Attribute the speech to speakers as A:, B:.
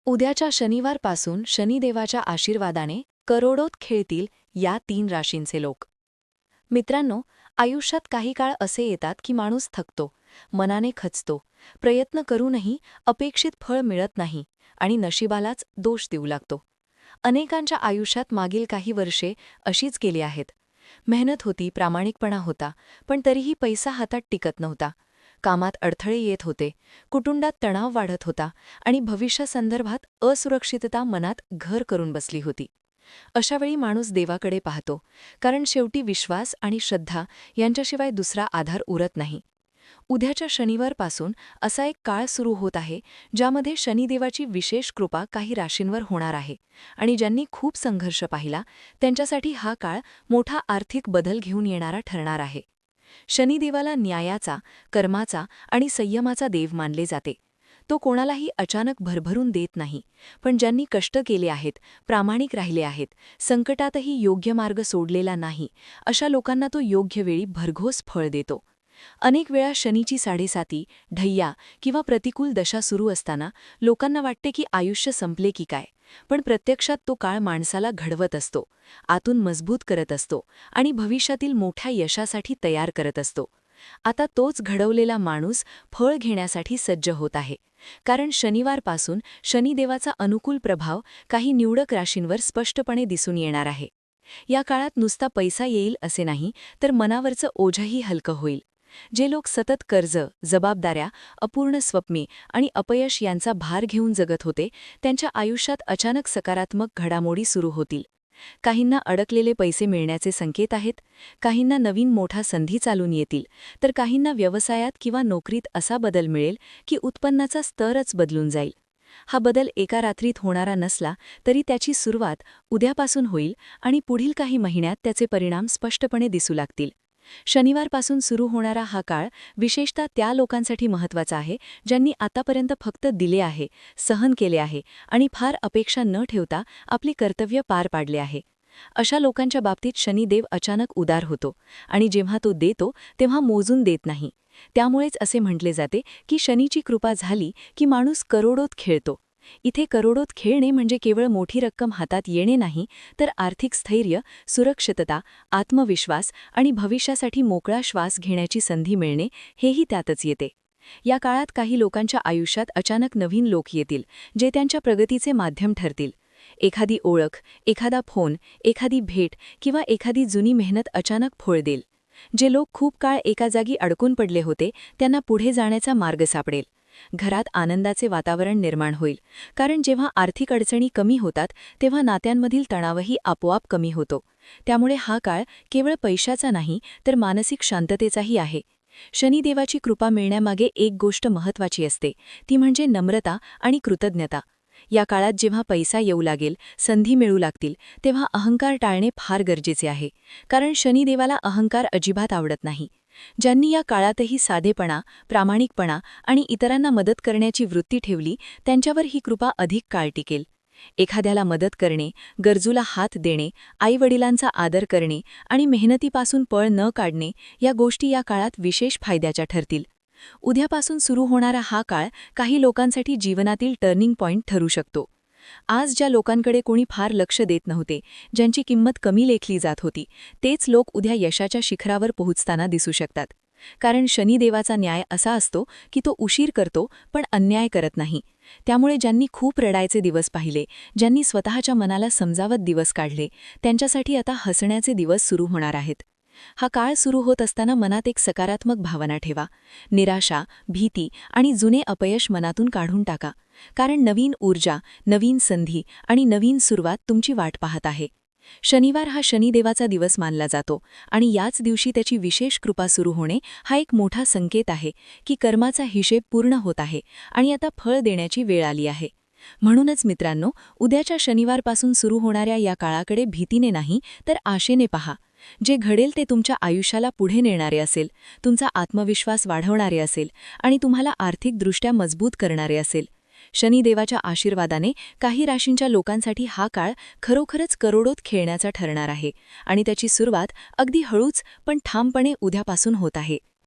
A: उद्याच्या शनिवारपासून शनिदेवाच्या आशीर्वादाने करोडोत खेळतील या 3 राशींचे लोक. मित्रांनो, आयुष्यात काही काळ असे येतात की माणूस थकतो, मनाने खचतो, प्रयत्न करूनही अपेक्षित फळ मिळत नाही आणि नशिबालाच दोष देऊ लागतो. अनेकांच्या आयुष्यात मागील काही वर्षे अशीच गेली आहेत. मेहनत होती, प्रामाणिकपणा होता, पण तरीही पैसा हातात टिकत नव्हता. कामात अडथळे येत होते, कुटुंबात तणाव वाढत होता आणि भविष्यासंदर्भात असुरक्षितता मनात घर करून बसली होती. अशावेळी माणूस देवाकडे पाहतो, कारण शेवटी विश्वास आणि श्रद्धा यांच्याशिवाय दुसरा आधार उरत नाही. उद्याच्या शनिवारपासून असा एक काळ सुरू होत आहे, ज्यामध्ये शनिदेवाची विशेष कृपा काही राशींवर होणार आहे आणि ज्यांनी खूप संघर्ष पाहिला त्यांच्यासाठी हा काळ मोठा आर्थिक बदल घेऊन येणारा ठरणार आहे. शनिदेवाला न्यायाचा, कर्माचा आणि संयमाचा देव मानले जाते. तो कोणालाही अचानक भरभरून देत नाही, पण ज्यांनी कष्ट केले आहेत, प्रामाणिक राहिले आहेत, संकटातही योग्य मार्ग सोडलेला नाही, अशा लोकांना तो योग्य वेळी भरघोस फळ देतो. अनेक वेळा शनीची साडेसाती, ढय्या किंवा प्रतिकूल दशा सुरू असताना लोकांना वाटते की आयुष्य संपले की काय, पण प्रत्यक्षात तो काळ माणसाला घडवत असतो, आतून मजबूत करत असतो आणि भविष्यातील मोठ्या यशासाठी तयार करत असतो. आता तोच घडवलेला माणूस फळ घेण्यासाठी सज्ज होत आहे, कारण शनिवारपासून शनिदेवाचा अनुकूल प्रभाव काही निवडक राशींवर स्पष्टपणे दिसून येणार आहे. या काळात नुसता पैसा येईल असे नाही, तर मनावरचं ओझंही हलकं होईल. जे लोक सतत कर्ज, जबाबदाऱ्या, अपूर्ण स्वप्ने आणि अपयश यांचा भार घेऊन जगत होते, त्यांच्या आयुष्यात अचानक सकारात्मक घडामोडी सुरू होतील. काहींना अडकलेले पैसे मिळण्याचे संकेत आहेत, काहींना नवीन मोठा संधी चालून येतील, तर काहींना व्यवसायात किंवा नोकरीत असा बदल मिळेल की उत्पन्नाचा स्तरच बदलून जाईल. हा बदल एका रात्रीत होणारा नसला तरी त्याची सुरुवात उद्यापासून होईल आणि पुढील काही महिन्यात त्याचे परिणाम स्पष्टपणे दिसू लागतील. शनिवारपासून सुरू होणारा हा काळ विशेषतः त्या लोकांसाठी महत्त्वाचा आहे, ज्यांनी आतापर्यंत फक्त दिले आहे, सहन केले आहे आणि फार अपेक्षा न ठेवता आपली कर्तव्य पार पाडले आहे. अशा लोकांच्या बाबतीत शनिदेव अचानक उदार होतो आणि जेव्हा तो देतो तेव्हा मोजून देत नाही. त्यामुळेच असे म्हटले जाते की शनीची कृपा झाली की माणूस करोडोत खेळतो. इथे करोडोत खेळणे म्हणजे केवळ मोठी रक्कम हातात येणे नाही, तर आर्थिक स्थैर्य, सुरक्षितता, आत्मविश्वास आणि भविष्यासाठी मोकळा श्वास घेण्याची संधी मिळणे हेही त्यातच येते. या काळात काही लोकांच्या आयुष्यात अचानक नवीन लोक येतील, जे त्यांच्या प्रगतीचे माध्यम ठरतील. एखादी ओळख, एखादा फोन, एखादी भेट किंवा एखादी जुनी मेहनत अचानक फळ देईल. जे लोक खूप काळ एका जागी अडकून पडले होते, त्यांना पुढे जाण्याचा मार्ग सापडेल. घरात आनंदाचे वातावरण निर्माण होईल, कारण जेव्हा आर्थिक अडचणी कमी होतात तेव्हा नात्यांमधील तणावही आपोआप कमी होतो. त्यामुळे हा काळ केवळ पैशाचा नाही, तर मानसिक शांततेचाही आहे. शनिदेवाची कृपा मिळण्यामागे एक गोष्ट महत्त्वाची असते, ती म्हणजे नम्रता आणि कृतज्ञता. या काळात जेव्हा पैसा येऊ लागेल, संधी मिळू लागतील, तेव्हा अहंकार टाळणे फार गरजेचे आहे, कारण शनिदेवाला अहंकार अजिबात आवडत नाही. ज्यांनी या काळातही साधेपणा, प्रामाणिकपणा आणि इतरांना मदत करण्याची वृत्ती ठेवली, त्यांच्यावर ही कृपा अधिक काळ टिकेल. एखाद्याला मदत करणे, गरजूला हात देणे, आईवडिलांचा आदर करणे आणि मेहनतीपासून पळ न काढणे या गोष्टी या काळात विशेष फायद्याच्या ठरतील. उद्यापासून सुरू होणारा हा काळ काही लोकांसाठी जीवनातील टर्निंग पॉइंट ठरू शकतो. आज ज्या लोकांकडे कोणी फार लक्ष देत नव्हते, ज्यांची किंमत कमी लेखली जात होती, तेच लोक उद्या यशाच्या शिखरावर पोहोचताना दिसू शकतात. कारण शनिदेवाचा न्याय असा असतो की तो उशीर करतो पण अन्याय करत नाही. त्यामुळे ज्यांनी खूप रडायचे दिवस पाहिले, ज्यांनी स्वतःच्या मनाला समजावत दिवस काढले, त्यांच्यासाठी आता हसण्याचे दिवस सुरू होणार आहेत. हा काळ सुरू होत असताना मनात एक सकारात्मक भावना ठेवा. निराशा, भीती आणि जुने अपयश मनातून काढून टाका, कारण नवीन ऊर्जा, नवीन संधी आणि नवीन सुरुवात तुमची वाट पाहत आहे. शनिवार हा शनिदेवाचा दिवस मानला जातो आणि याच दिवशी त्याची विशेष कृपा सुरू होणे हा एक मोठा संकेत आहे की कर्माचा हिशेब पूर्ण होत आहे आणि आता फळ देण्याची वेळ आली आहे. म्हणूनच मित्रांनो, उद्याच्या शनिवारपासून सुरू होणाऱ्या या काळाकडे भीतीने नाही, तर आशेने पहा. जे घडेल ते तुमच्या आयुष्याला पुढे नेणारे असेल, तुमचा आत्मविश्वास वाढवणारे असेल आणि तुम्हाला आर्थिकदृष्ट्या मजबूत करणारे असेल. शनिदेवाच्या आशीर्वादाने काही राशींच्या लोकांसाठी हा काळ खरोखरच करोडोत खेळण्याचा ठरणार आहे आणि त्याची सुरुवात अगदी हळूच पण ठामपणे उद्यापासून होत आहे.